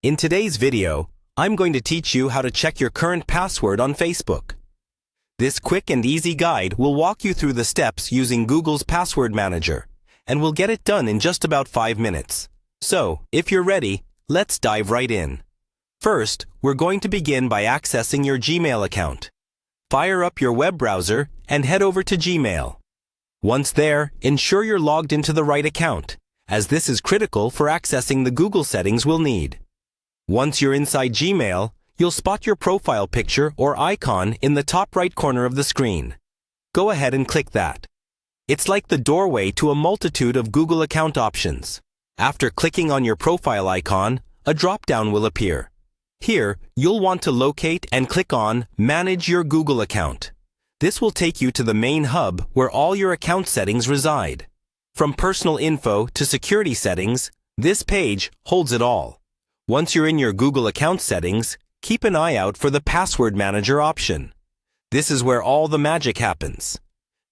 In today's video, I'm going to teach you how to check your current password on Facebook. This quick and easy guide will walk you through the steps using Google's Password Manager, and we'll get it done in just about 5 minutes. So, if you're ready, let's dive right in. First, we're going to begin by accessing your Gmail account. Fire up your web browser and head over to Gmail. Once there, ensure you're logged into the right account, as this is critical for accessing the Google settings we'll need. Once you're inside Gmail, you'll spot your profile picture or icon in the top right corner of the screen. Go ahead and click that. It's like the doorway to a multitude of Google account options. After clicking on your profile icon, a drop-down will appear. Here, you'll want to locate and click on Manage Your Google Account. This will take you to the main hub where all your account settings reside. From personal info to security settings, this page holds it all. Once you're in your Google account settings, keep an eye out for the Password Manager option. This is where all the magic happens.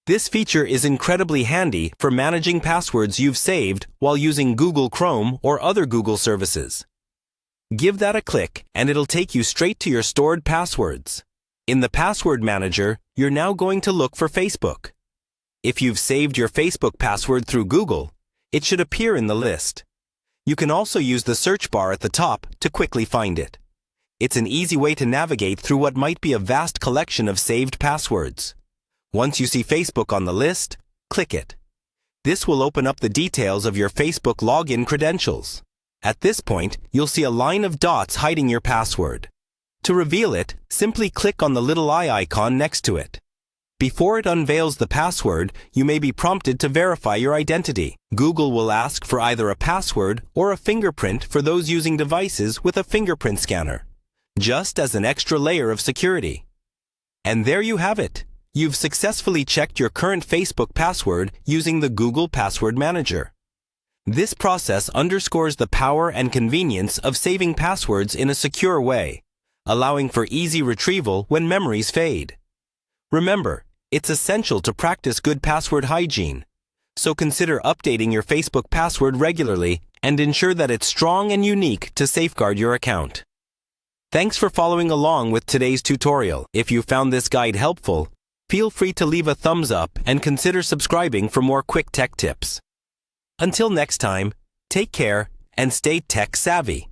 This feature is incredibly handy for managing passwords you've saved while using Google Chrome or other Google services. Give that a click and it'll take you straight to your stored passwords. In the Password Manager, you're now going to look for Facebook. If you've saved your Facebook password through Google, it should appear in the list. You can also use the search bar at the top to quickly find it. It's an easy way to navigate through what might be a vast collection of saved passwords. Once you see Facebook on the list, click it. This will open up the details of your Facebook login credentials. At this point, you'll see a line of dots hiding your password. To reveal it, simply click on the little eye icon next to it. Before it unveils the password, you may be prompted to verify your identity. Google will ask for either a password or a fingerprint for those using devices with a fingerprint scanner, just as an extra layer of security. And there you have it. You've successfully checked your current Facebook password using the Google Password Manager. This process underscores the power and convenience of saving passwords in a secure way, allowing for easy retrieval when memories fade. Remember, it's essential to practice good password hygiene, so consider updating your Facebook password regularly and ensure that it's strong and unique to safeguard your account. Thanks for following along with today's tutorial. If you found this guide helpful, feel free to leave a thumbs up and consider subscribing for more quick tech tips. Until next time, take care and stay tech savvy.